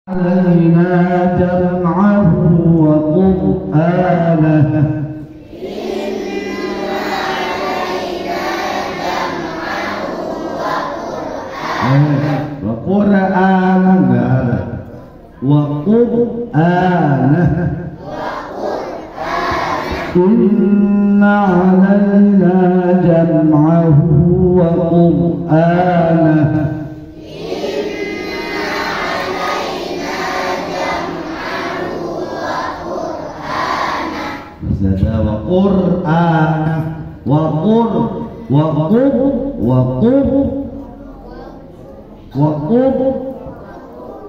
علينا جمعه وقرآنه وقرآنه إن علينا جمعه وقرآنه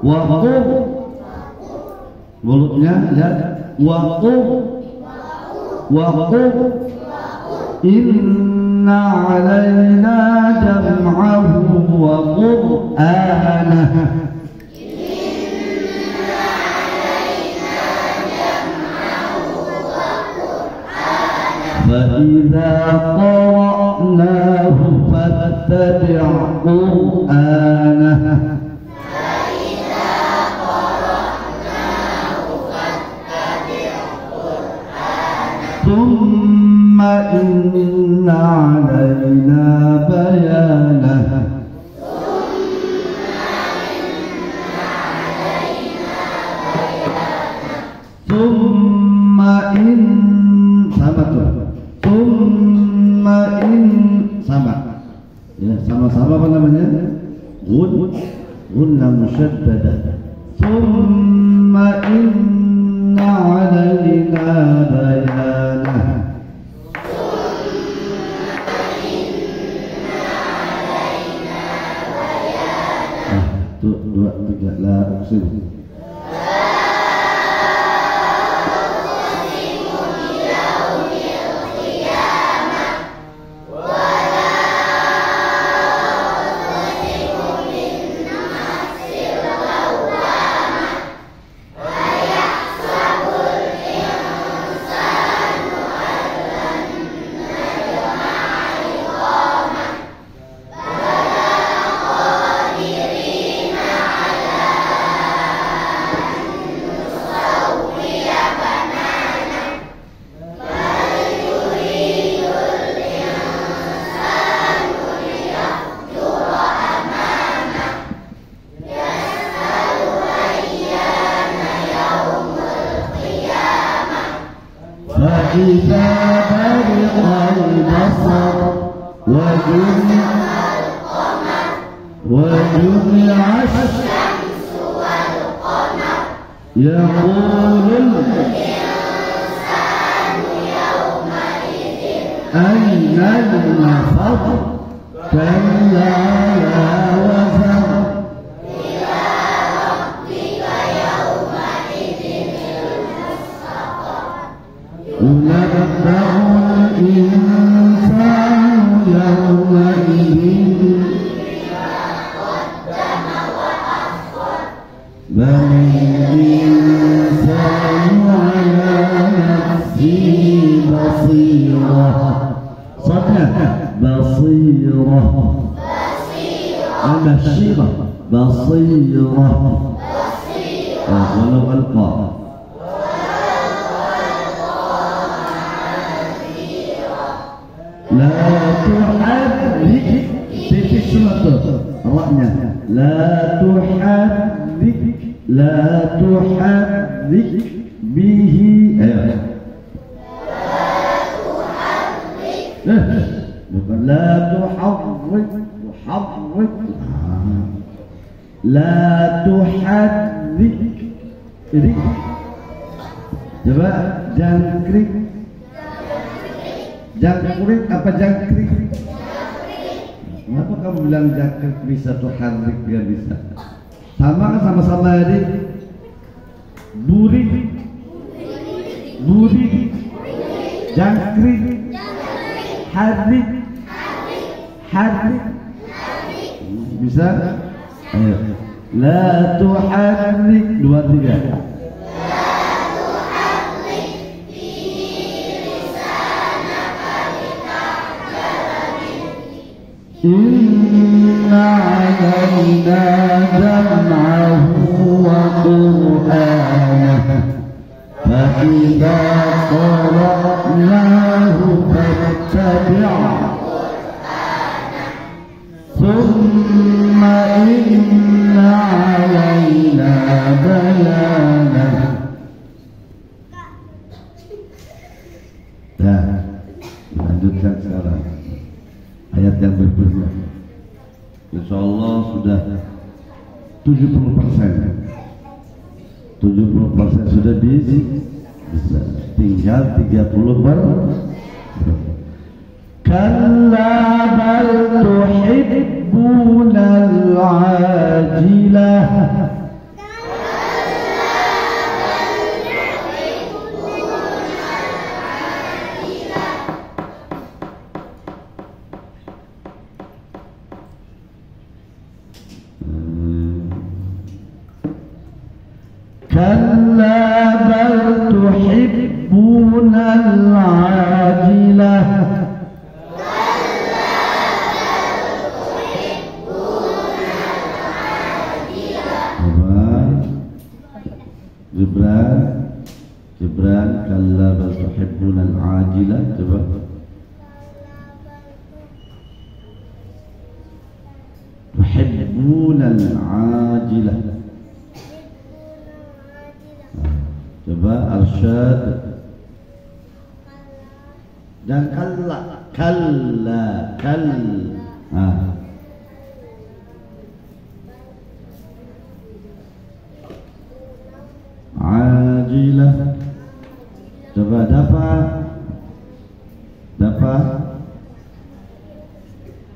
waqur mulutnya lihat waqur inna alaina jam'ahu wa qur'anah فإذا قرأناه فاتبع قرآنه ثم إن علينا بيانه ثم إن sama apa namanya? Gunna musyaddadah. Thumma inna alaina bayanah. Tuh, 2, 3, la uqsim. فإذا برق البصر وجمع الشمس والقمر يقول الإنسان يومئذ أين المفر كلا لا وزر إلى ربك يومئذ المستقر ينبأ الإنسان يومئذ بما قدم وأخر بل الإنسان على نفسه بصيرة صدق بصيرة ولو ألقى لا تحرك titik suatu ra'nya la tuharrik bihi bukan la tuharrik coba jangkrik apa jangkrik? Kenapa kamu bilang jangkrik bisa tuh harrik dia bisa? Sama kan sama-sama adik. Buri, jangkrik, harrik, bisa? Ayo, la tuharrik 2, 3. Inna 'alaina jam'ahu wa qur'anahu fa idza qara'nahu fattabi' thumma inna 'alaina bayanahu. Nah, lanjutkan sekarang ayat yang berikutnya. Insyaallah sudah 70%. 70% sudah bisa. Tinggal 30%. Kalla bal tuhibbuna al-ajilah. Kalla bal tuhibbuna al-ajilah. Gibran kalla bal tuhibbuna al-ajilah. Coba tuhibbuna al-ajilah. Coba arsyad. Dan kalla ajilah. Coba dapat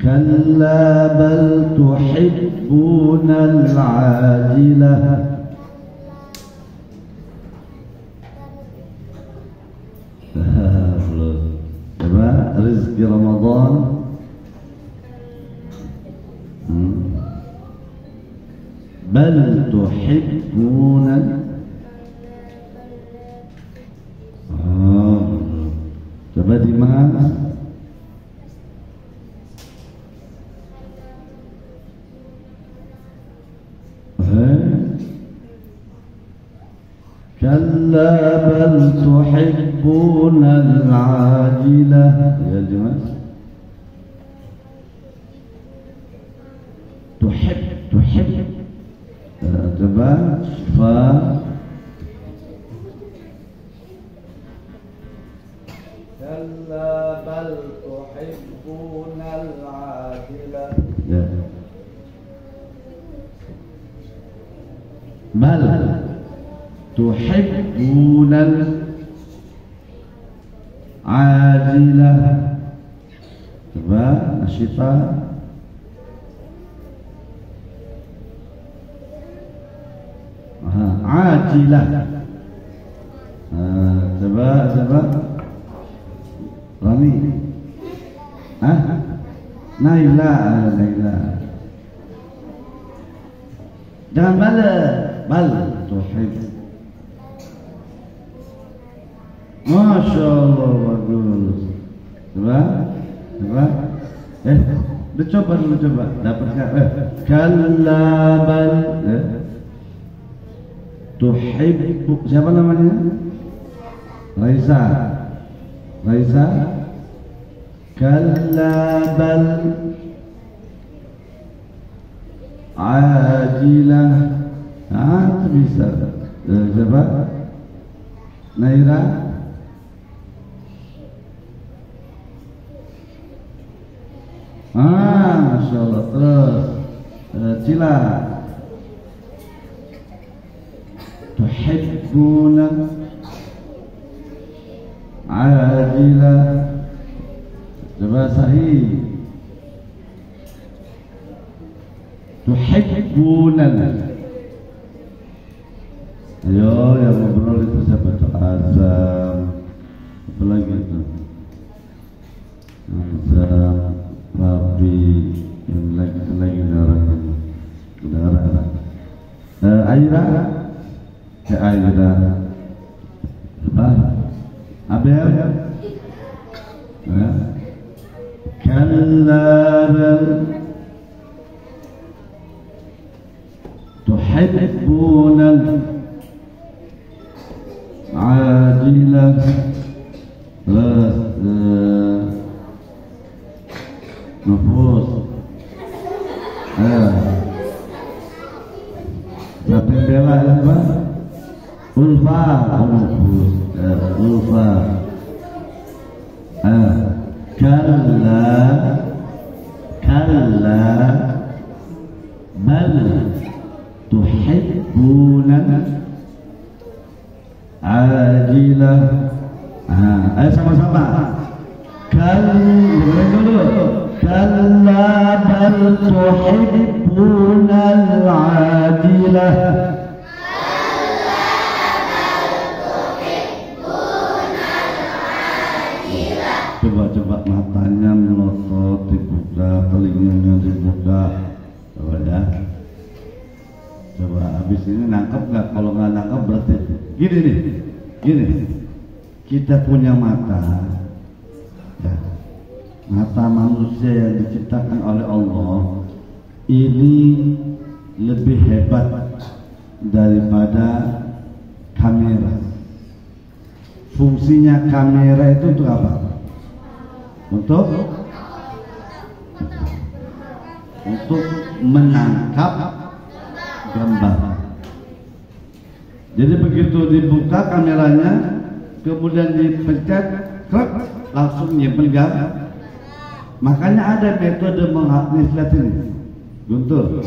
kalla bal tuhibbuna al-ajilah. Coba rezeki Ramadan. Bal tuhibbuna. Coba di mana? Kalla bal tuhibbuna al-ajilah. Ya Dimas. Tuhib. Coba fa. Kalla bal tuhibbuna al-ajilah. Ya. Bal tuhibbuna al-ajilah. Coba nasyita. Ajilah. Coba Rami. Naila. Jangan bal tuhib. Masya Allah, bagus. Coba coba dapat nggak? Kalla bal tuhibbu. Siapa namanya? Raisa. Kalla bal ajilah. Bisa. Coba Naira. Masya Allah. Terus Cila. Tuhibbuna ajilah. Coba sahih. Tuhibbuna. Ayo yang ngobrol itu siapa tuh? Azam. Apa lagi itu? Azam, Rabi, yang lagi darah. Aira. Aira. Abel. kalla bal tuhibbunal ajilah. Nufus tapi bela apa? Ulfa. Nufus ulfa. Kalla bal tuhibbunal ajilah. Ayo sama-sama. Kalla bal tuhibbunal ajilah. Coba matanya melotot, dibuka, telinganya dibuka. Coba ya. Coba habis ini nangkep nggak? Kalau nggak nangkep berarti gini nih. Gini. Kita punya mata. Ya. Mata manusia yang diciptakan oleh Allah ini lebih hebat daripada kamera. Fungsinya kamera itu untuk apa? Untuk menangkap gambar. Jadi begitu dibuka kameranya, kemudian dipencet, klek, langsung nyimpen gambar. Makanya ada metode menghafal, lihat ini, Guntur.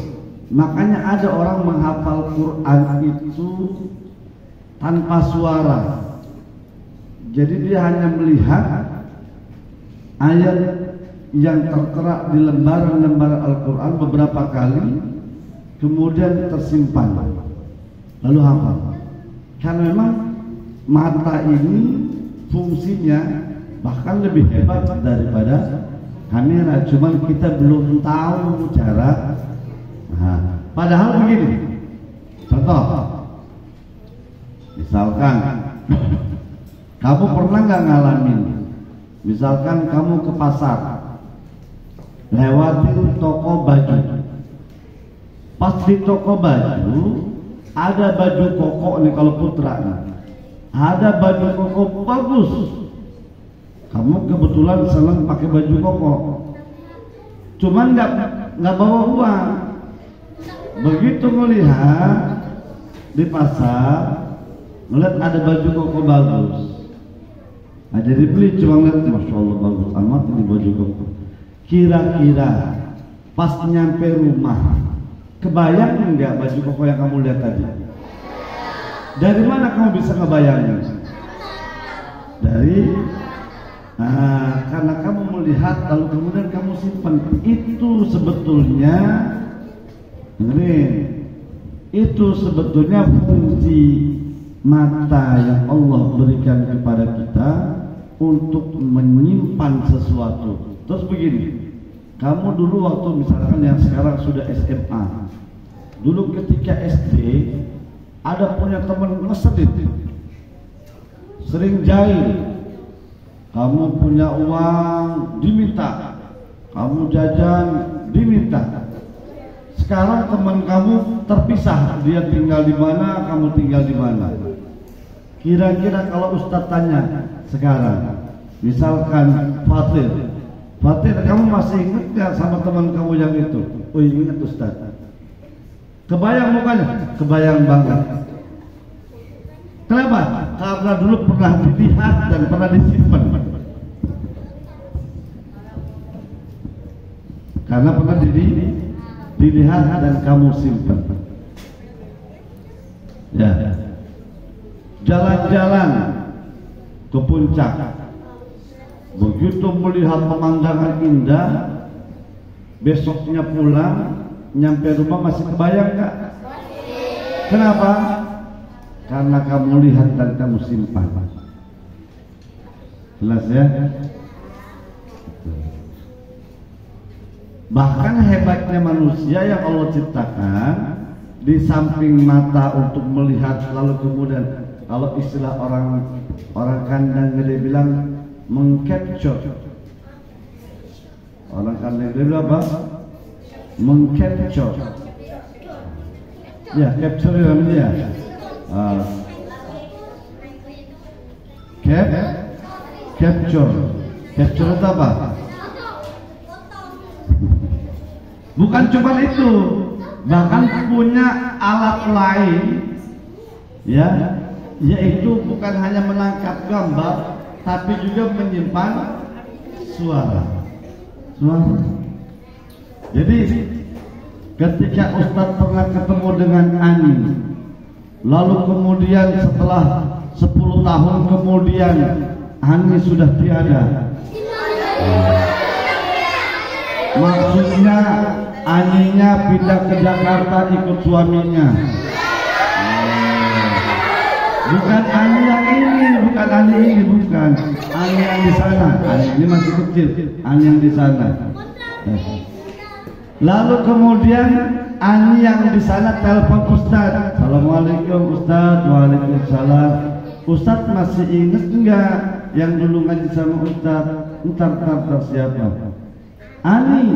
Makanya ada orang menghafal Quran itu tanpa suara. Jadi dia hanya melihat ayat yang tertera di lembaran-lembaran Al-Quran beberapa kali, kemudian tersimpan, lalu hafal. Karena memang mata ini fungsinya bahkan lebih hebat daripada kamera, cuman kita belum tahu cara. Padahal begini, contoh, misalkan kamu pernah nggak ngalamin? Misalkan kamu ke pasar, lewatin toko baju. Pas di toko baju, ada baju koko nih kalau putra nih. Ada baju koko bagus. Kamu kebetulan senang pakai baju koko. Cuman nggak bawa uang. Begitu melihat di pasar, melihat ada baju koko bagus. Nah, jadi beli, cuma lihat, masya Allah bagus amat ini baju koko. Kira-kira pas nyampe rumah, kebayang enggak baju koko yang kamu lihat tadi? Dari mana kamu bisa ngebayangin? Dari karena kamu melihat lalu kemudian kamu simpan. Itu sebetulnya, dengerin, itu sebetulnya fungsi mata yang Allah berikan kepada kita untuk menyimpan sesuatu. Terus begini, kamu dulu waktu misalkan yang sekarang sudah SMA, dulu ketika SD ada punya teman ngeselin, sering jahil. Kamu punya uang diminta, kamu jajan diminta. Sekarang teman kamu terpisah, dia tinggal di mana, kamu tinggal di mana. Kira-kira kalau Ustadz tanya sekarang, misalkan Fatir, kamu masih ingat gak sama teman kamu yang itu? Oh ingat Ustadz. Kebayang mukanya? Kebayang banget. Kenapa? Karena dulu pernah dilihat dan pernah disimpan. Karena pernah dilihat dan kamu simpan. Ya. Jalan-jalan ke puncak, begitu melihat pemandangan indah, besoknya pulang, nyampe rumah masih kebayang nggak? Kenapa? Karena kamu lihat dan kamu simpan. Jelas ya? Bahkan hebatnya manusia yang Allah ciptakan, di samping mata untuk melihat, lalu kemudian kalau istilah orang kandang gede bilang mengcapture, Orang kandang itu apa? Mengcapture. Ya, capture namanya. Capture. Capture itu apa? Bukan cuma itu, bahkan punya alat lain, ya, yaitu bukan hanya menangkap gambar, tapi juga menyimpan suara. Jadi ketika Ustadz pernah ketemu dengan Ani, lalu kemudian setelah 10 tahun kemudian Ani sudah tiada. Maksudnya Aninya pindah ke Jakarta ikut suaminya. Bukan Ani yang ini, bukan Ani ini, bukan Ani yang di sana. Ani ini masih kecil, Ani yang di sana. Lalu kemudian Ani yang di sana telepon Ustadz. Assalamualaikum Ustadz. Waalaikumsalam. Ustadz masih ingat enggak yang dulu ngaji sama Ustadz? Entar siapa? Ani.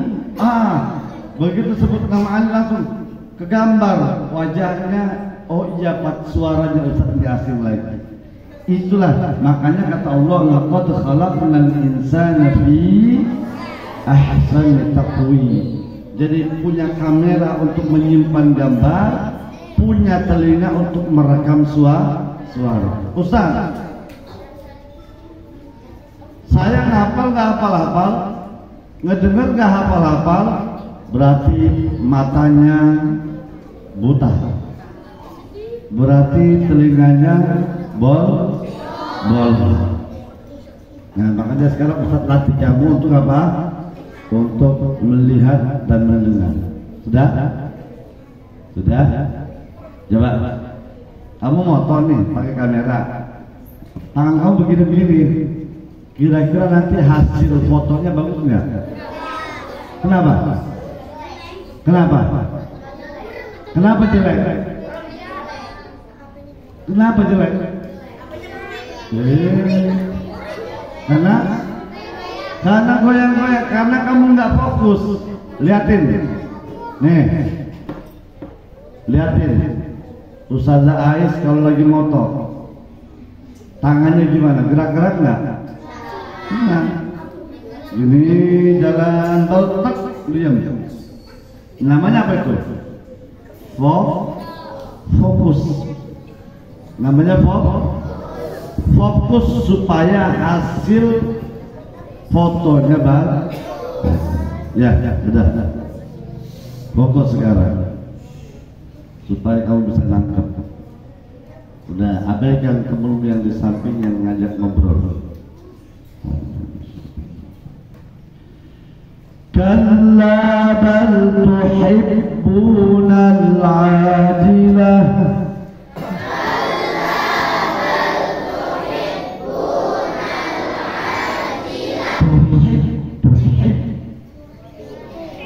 Begitu sebut nama Ani langsung kegambar wajahnya. Oh iya, Pak, suaranya Ustadz di asing lagi. Itulah makanya kata Allah, laqad khalaqnal insana fi ahsani taqwim. Jadi punya kamera untuk menyimpan gambar, punya telinga untuk merekam suara. Ustaz, saya ngapal nggak hafal-hafal, ngedenger nggak hafal-hafal, berarti matanya buta, berarti telinganya bol. Nah makanya sekarang Ustaz latih kamu untuk apa? Untuk melihat dan mendengar. Sudah? Coba kamu motor nih pakai kamera, tangan kamu begini-begini, kira-kira nanti hasil fotonya bagus nggak? Kenapa jelek? Kenapa jelek? Karena goyang-goyang, karena kamu nggak fokus. Liatin, nih, liatin. Ustazah Ais kalau lagi motor, tangannya gimana? Gerak-gerak nggak? Nah, ini jalan baltek, diam. Namanya apa itu? Fokus. Namanya fokus supaya hasil fotonya bagus. Ya, sudah. Fokus sekarang supaya kamu bisa nangkep. Udah, abaikan temen yang di samping yang ngajak ngobrol. Kalla bal tuhibbunal ajilah.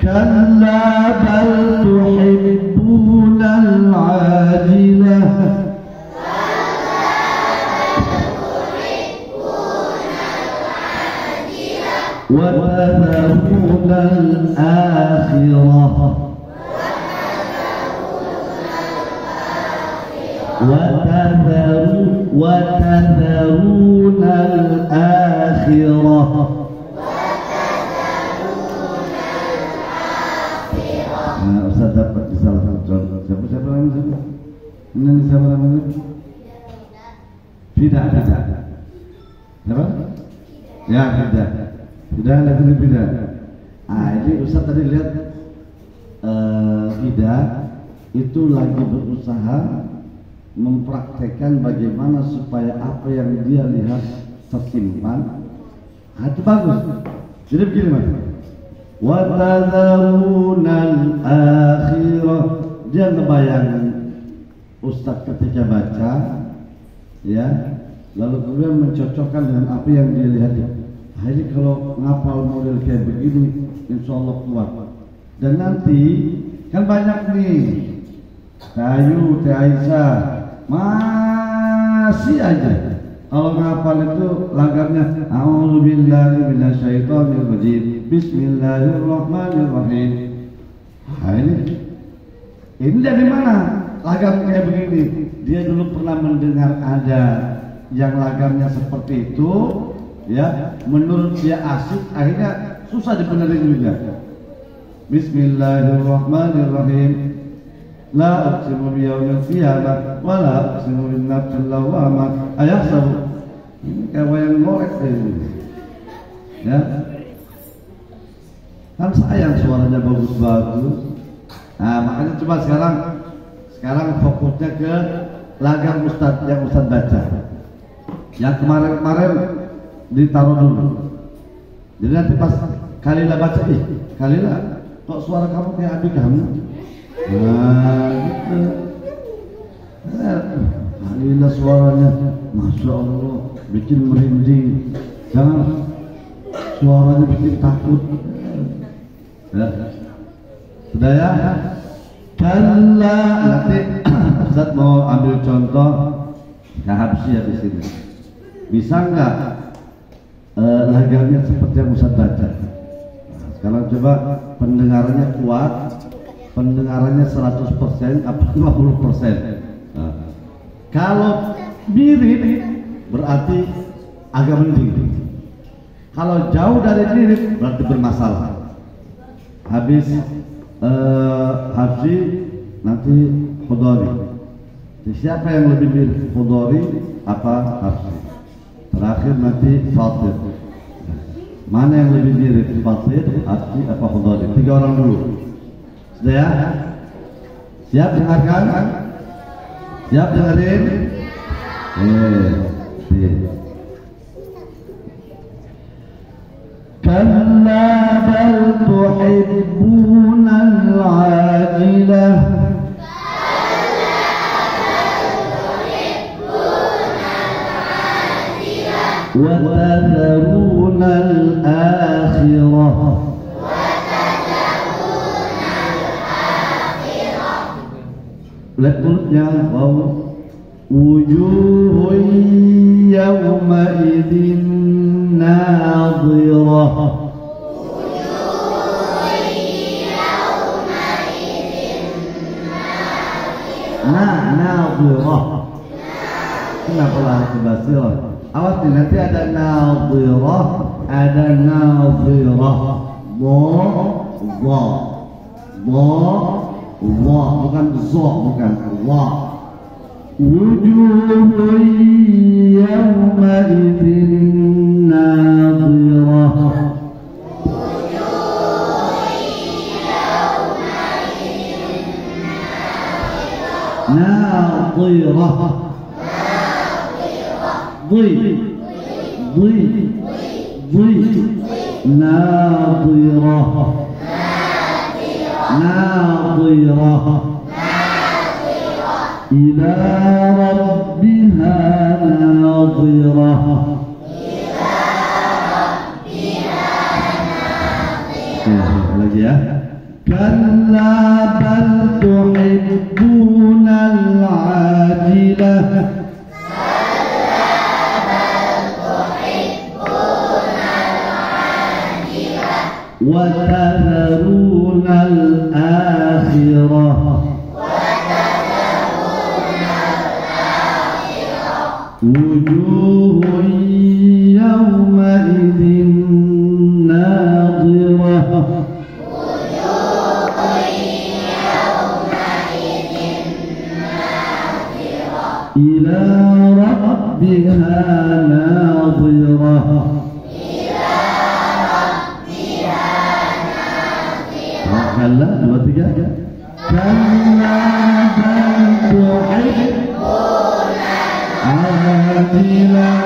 كلا بل تحبون العاجلة وتذرون الآخرة وتذرون الآخرة. Nah, Ustaz dapat di salah satu contoh. Siapa namanya? Ini siapa namanya? Tidak. Siapa? Ya, tidak lagi tidak. Ini Ustaz tadi lihat tidak itu lagi berusaha mempraktekkan bagaimana supaya apa yang dia lihat tersimpan. Itu bagus. Jadi begini Mas. Watadharunal akhirah. Dia ngebayangin Ustadz ketika baca, ya, lalu kemudian mencocokkan dengan apa yang dia lihat. Jadi kalau ngapal model kayak begini, insya Allah kuat. Dan nanti kan banyak nih, Teh Aisyah masih aja Kalau ngapal itu lagamnya A'udzubillahi minasyaitonirrajim. Bismillahirrahmanirrahim. Nah, ini dari mana? Lagam kayak begini. Dia dulu pernah mendengar ada yang lagamnya seperti itu, ya. Menurut dia asik, akhirnya susah dibenerin juga. Bismillahirrahmanirrahim. La uqsimu biyaumil qiyamah wa la uqsimu bin nafsil lawwamah ayahsabu. Ini kayak wayang golek ini. Ya. Kan sayang suaranya bagus-bagus. Nah, makanya coba sekarang fokusnya ke lagam Ustadz yang Ustadz baca. Yang kemarin-kemarin ditaruh dulu. Jadi nanti pas Kalilah baca, Kalilah, kok suara kamu kayak adik kamu? Nah, gitu. Kalilah suaranya, masya Allah, bikin merinding. Jangan suaranya bikin takut. Ya. Sudah ya? Kalla, nanti Ustaz mau ambil contoh Habsyah di sini. Bisa nggak lagamnya seperti yang Ustaz baca? Nah, sekarang coba pendengarannya kuat, pendengarannya 100% apa 50%. Nah, kalau mirip berarti agak mending. Kalau jauh dari mirip berarti bermasalah. Habis Habsi nanti Khudari. Siapa yang lebih mirip, Khudari apa Habsi? Terakhir nanti Fatir. Mana yang lebih mirip, Fatir, Habsi apa Khudari? 3 orang dulu. Sudah ya? Siap dengarkan? Siap dengerin? Kalla bal tuhibbunal ajilah wa tadharunal akhirah. Lihat mulutnya, wow. Wujuhun yawma idzin nadhirah. Nadhirah. Kenapa lari ke basirah? Awas nih, nanti ada nadhirah, ada nadhirah. Bukan zo, bukan wa. Wujuhun yawma idzin nadhirah. Nadhirah. Nadhirah. Ila rabbiha nadhirah. Lagi ya. Kalla bal tuhibbunal ajilah wa tadharunal akhirah. Wujuhun yawma idzin nadhirah. Ila rabbiha nadhirah. Kalla 2 3. Kalla bal tuhibbunal ajilah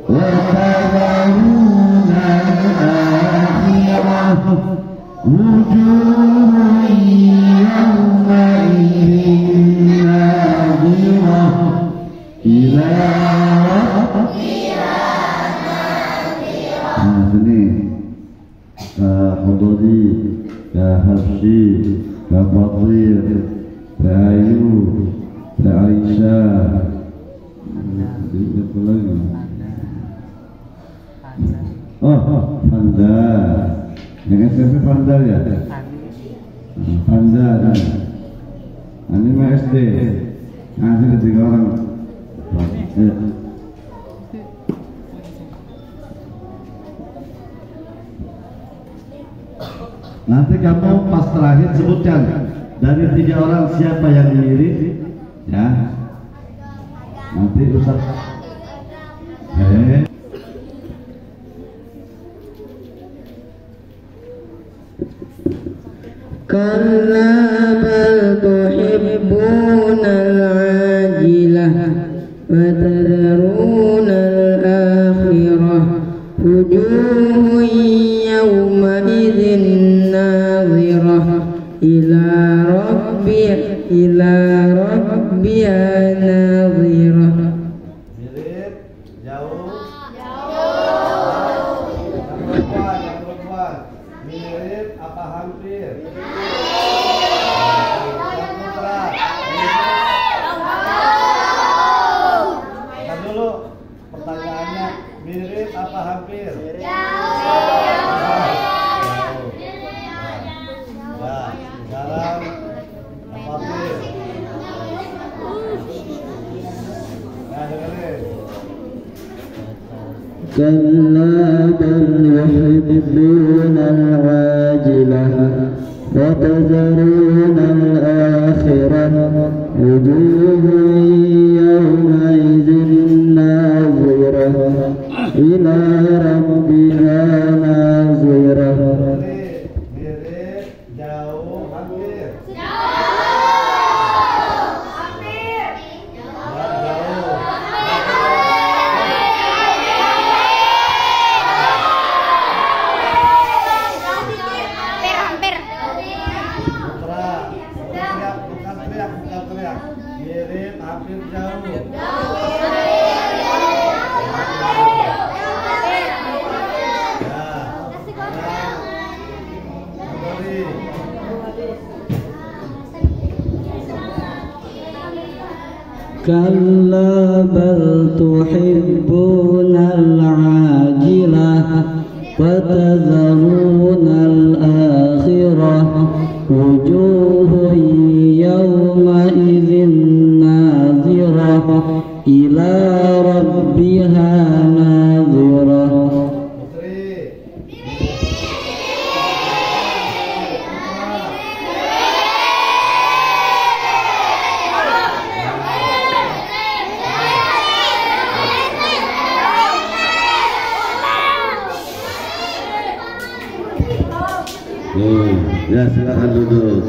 wa tadharunal akhirah. Wujuhun yawma idzin nadhirah. Ila rabbiha nadhirah. Nah, sini Khudari, Habsi, Fatir, Ayu, Aisyah, Apa lagi? Oh, Panda. Yang SMP Panda ya? Panda. Ini mah SD. Nanti ketiga orang. Nanti kamu pas terakhir sebutkan dari 3 orang siapa yang mirip, ya. Nanti Ustaz. Kalla bal tuhibbuna al-ajilah wa tadharuna al-akhirah wujuhun yawma idzin nadhirah ila rabbiha nadhirah. Mirip, jauh. Yang perempuan. Mirip apa hampir? Yang putra. Kita dulu pertanyaannya, mirip apa hampir? Sekarang apa hampir? Nah, dengerin. كلا بل يحبون العاجلة وتذرون الآخرة وجوه يومئذ ناظرة إلى ربها ناظرة. Mirip, jauh, hampir. Mirip, hampir, jauh. كلا بل تحبون العاجلة وتذرون الآخرة وجوه يومئذ ناظرة إلى ربها ناظرة. Ya, silakan duduk.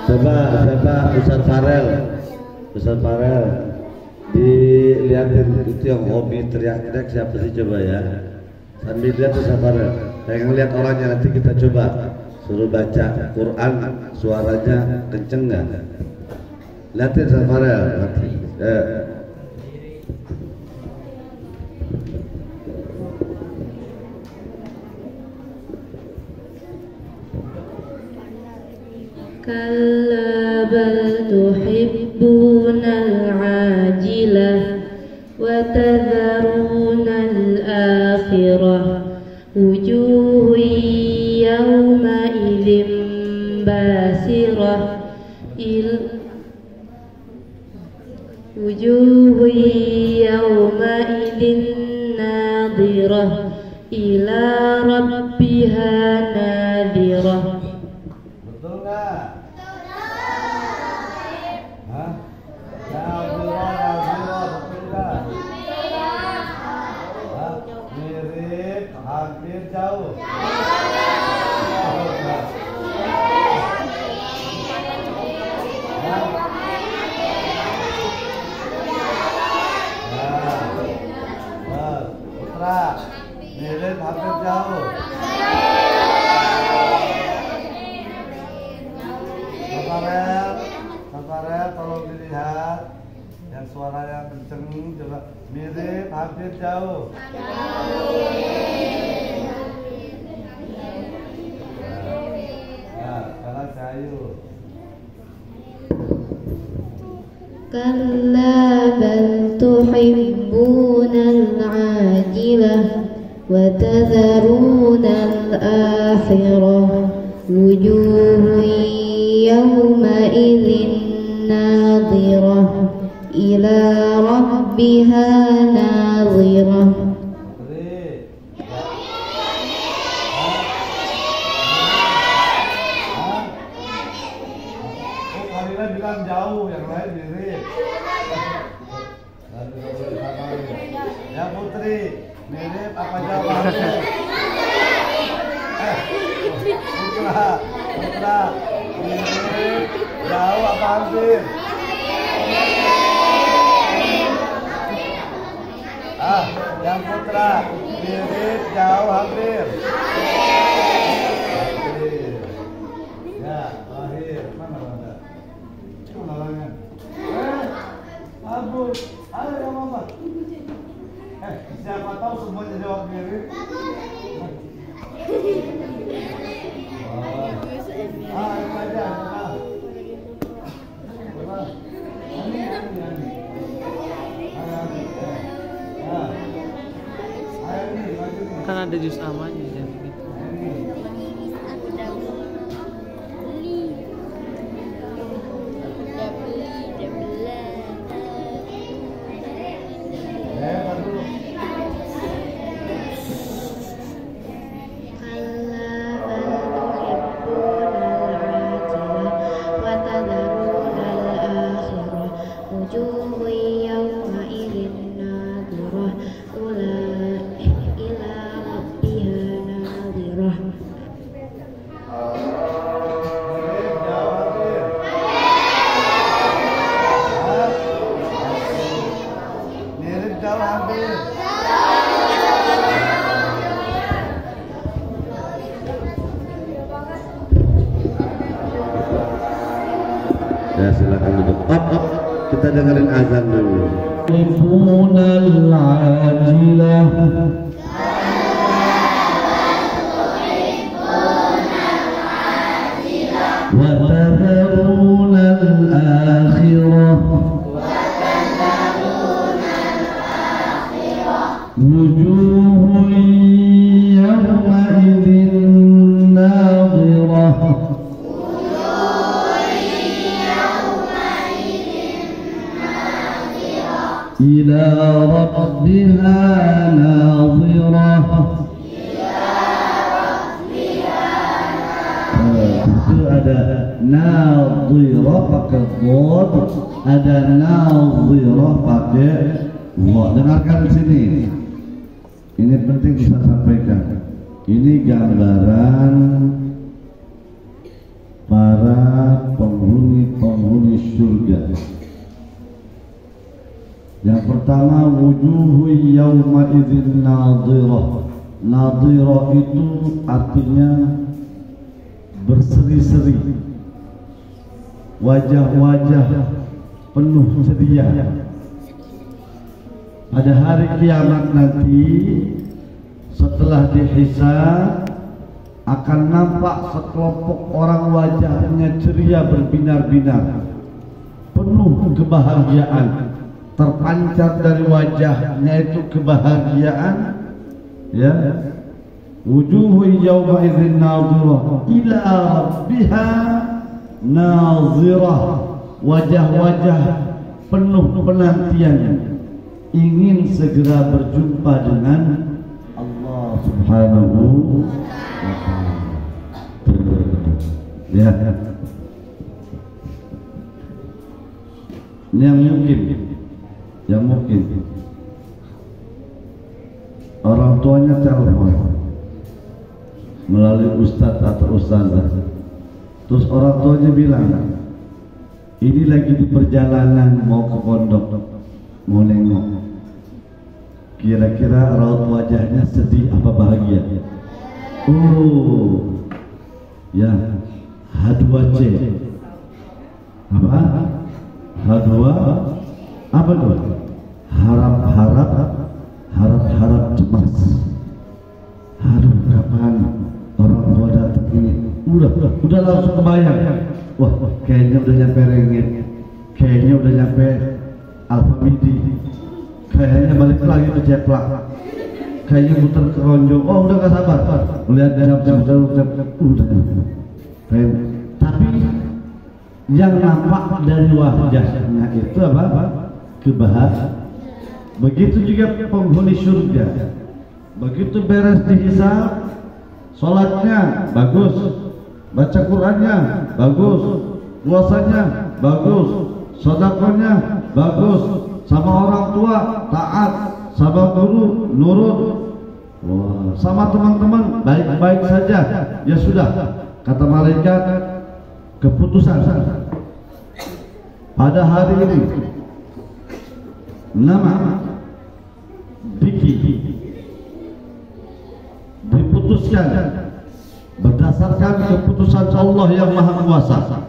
Coba Ustaz Farel dilihatin itu yang hobi teriak-teriak siapa sih, coba ya. Sambil lihat Ustaz Farel, pengen lihat orangnya, nanti kita coba suruh baca Quran, suaranya kenceng nggak? Lihatin Ustaz Farel nanti. كلا بل تحبون العاجلة وتذرون الآخرة وجوه يومئذ باسرة وجوه يومئذ ناظرة إلى ربها ناظرة. Betul nggak? Hah? Mirip, hampir, jauh. Putra, mirip, hampir, jauh. Farel, tolong dilihat yang suara yang kenceng, coba. Mirip, hampir, jauh. Nah, sekarang Cahayu. كلا بل تحبون العاجلة وتذرون الآخرة وجوه يومئذ ناظرة إلى ربها ناظرة. Bilang jauh, yang lain mirip. Ya Putri, mirip apa jawabannya? Putra, mirip, jauh apa hampir? Yang Putra, mirip, jauh, hampir. Ya, akhir, mana Banda? Lalangan. Abu, ayo ya mama. Siapa tahu semuanya jawab mirip. Ayo aja. Kan ada jus amanya jadi gitu. Ya silakan duduk. Kita dengerin azan dulu. وتذرون الآخرة وجوه يومئذ ناظرة إلى ربها ناظرة. Itu ada nadhirah pakai dhad, ada nadhirah pakai wa. Dengarkan di sini. Ini penting saya sampaikan. Ini gambaran para penghuni surga. Yang pertama, wujuhu yawma idzin nadhirah. Nadhirah itu artinya berseri-seri, wajah-wajah penuh ceria. Pada hari kiamat nanti, setelah dihisab, akan nampak sekelompok orang wajahnya ceria berbinar-binar, penuh kebahagiaan, terpancar dari wajahnya itu kebahagiaan, ya. Wujuhu yawma idzin nadhirah ila rabbiha nadhirah. Wajah-wajah penuh penantian, ingin segera berjumpa dengan Allah Subhanahu wa ta'ala. Ya. Ini yang mungkin orang tuanya telepon melalui ustadz atau ustazah, terus orang tuanya bilang, ini lagi di perjalanan mau ke pondok, mau nengok, kira-kira raut wajahnya sedih apa bahagia? Oh ya, H2C apa? H2 apa tuh? Harap cemas. Aduh, kapan orang tua datang ini? Udah langsung kebayang. Wah, kayaknya udah nyampe Rengit, kayaknya udah nyampe Alfamidi, kayaknya balik lagi ke Jeplak, kayaknya muter ke Ronjong. Oh udah gak sabar melihat jam udah. Tapi yang nampak dari wajahnya itu apa? Kebahagiaan. Begitu juga penghuni surga, begitu beres dihisab, sholatnya bagus, baca Qurannya bagus, puasanya bagus, sedekahnya bagus, sama orang tua taat, sama guru nurut, sama teman-teman baik-baik saja. Ya sudah, kata malaikat, keputusan pada hari ini nama Diki diputuskan berdasarkan keputusan Allah yang Maha Kuasa,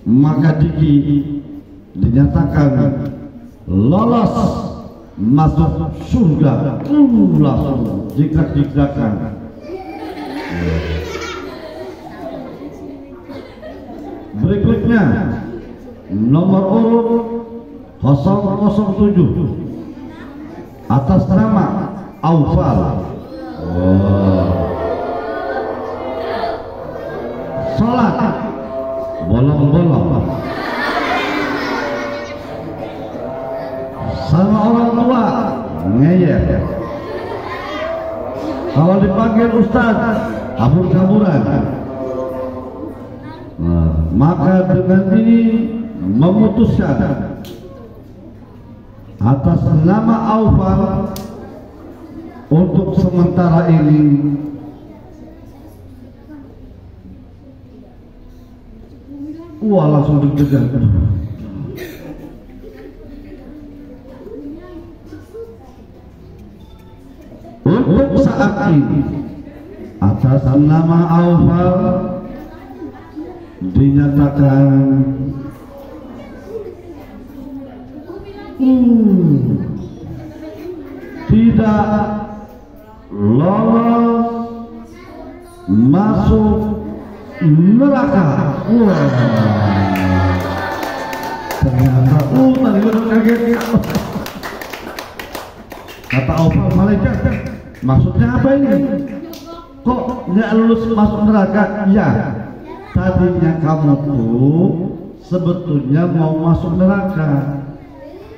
maka Diki dinyatakan lolos masuk surga. Langsung jikrak-jikrakan. Berikutnya nomor urut 007 atas nama Aufal. Sholat bolong-bolong, sama orang tua ngeyel, kalau dipanggil ustaz kabur-kaburan. Maka dengan ini memutuskan atas nama Aufal untuk sementara ini langsung deg-degan. Untuk saat ini atas nama Aufal dinyatakan tidak lolos masuk neraka. Ternyata tadi udah kaget. Kata Aufal, malaikat, maksudnya apa ini? Kok nggak lulus masuk neraka? Ya, tadinya kamu tuh sebetulnya mau masuk neraka.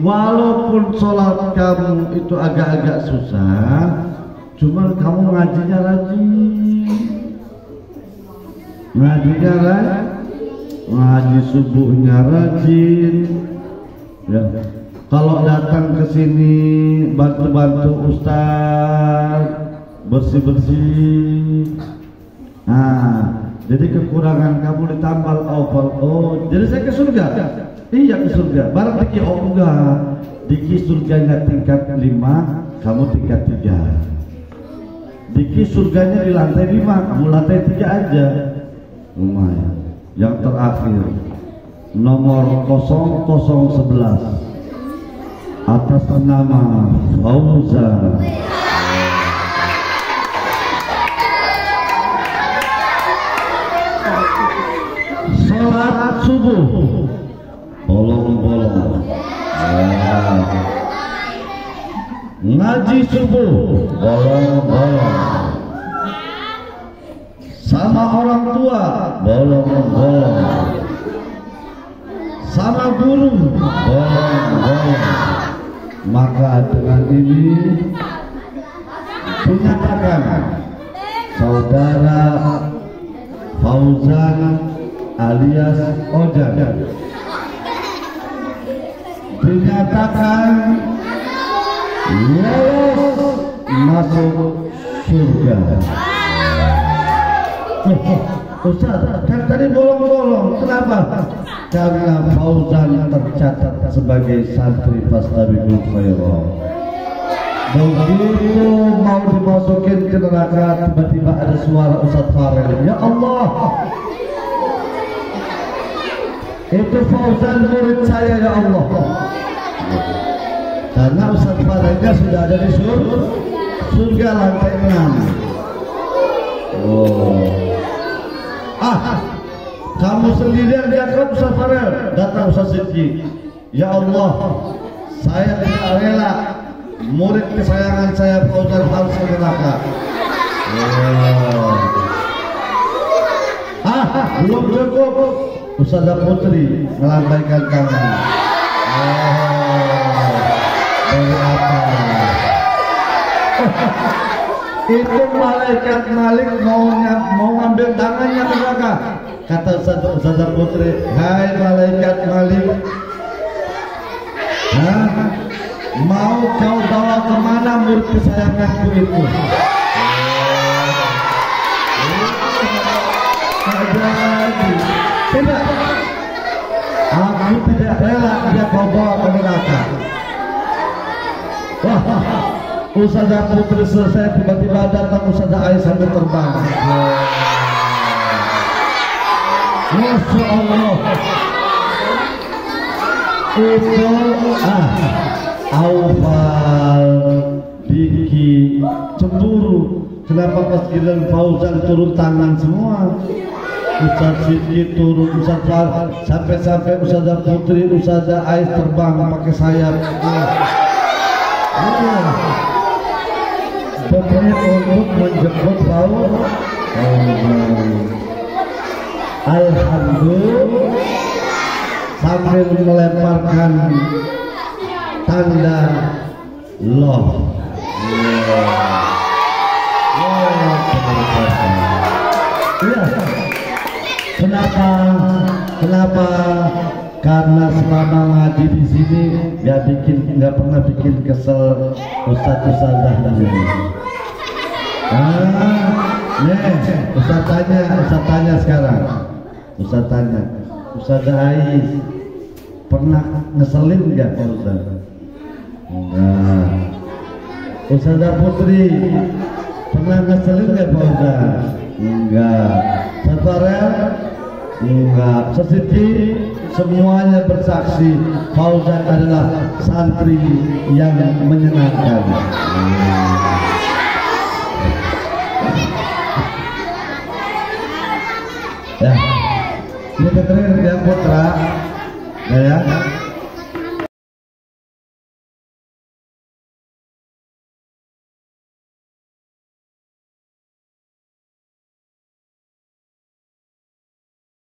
Walaupun sholat kamu itu agak-agak susah, cuman kamu ngajinya rajin, ngaji subuhnya rajin, ya. Kalau datang ke sini bantu-bantu ustaz bersih-bersih. Nah, jadi kekurangan kamu ditambal Aufal. Oh, jadi saya ke surga. Iya ke surga. Barang Diki, oh enggak, Diki surganya tingkat 5, kamu tingkat 3. Diki surganya di lantai 5, kamu lantai 3 aja. Lumayan. Yang terakhir nomor 0011 atas nama Fauzan. Salat subuh bolong-bolong, ngaji subuh bolong-bolong, sama orang tua bolong-bolong, sama guru bolong-bolong. Maka dengan ini dinyatakan saudara Fauzan alias Ojan dinyatakan lolos masuk surga. Ustaz, kan tadi bolong-bolong, kenapa? Karena Fauzan tercatat sebagai santri Fastabiqul Khairat. Begitu mau dimasukin ke neraka, tiba-tiba ada suara Ustaz Farel, ya Allah, itu Fauzan murid saya ya Allah. Karena Ustaz Farelnya sudah ada di surga lantai 6. Kamu Kamu sendirian diangkat Ustaz Farel. Datang Ustaz Sidki. Ya Allah, saya tidak rela murid kesayangan saya Fauzan harus ke neraka. Belum cukup. Ustazah Putri melambaikan tangan. Dari apa? Itu malaikat Malik mau ngambil tangannya ke neraka. Kata Ustazah Putri, hai malaikat Malik, mau kau bawa kemana murid kesayanganku itu? Tidak, aku tidak rela dia kau bawa ke neraka. Wah, Ustazah Putri selesai, tiba-tiba datang Ustazah Ais sambil terbang. Masya Allah, itu Aufal, Diki cemburu. Kenapa pas giliran Fauzan turun tangan semua? Ustaz Sidki turun, Ustaz Far, sampai Ustazah Putri, Ustazah Ais terbang pakai sayap. Pokoknya untuk menjemput Fauzan. Alhamdulillah, sambil melemparkan tanda love. Kenapa? Karena selama ngaji di sini nggak pernah bikin kesel Ustazah tadi. Ustaz tanya sekarang. Ustaz tanya, Ustazah Ais pernah ngeselin nggak Pak Ustaz? Enggak. Ustazah Putri pernah ngeselin nggak Pak Ustaz? Enggak. Ustaz Farel? Enggak. Sesiti semuanya bersaksi Fauzan adalah santri yang menyenangkan. Ya, ini dengerin yang putra, ya.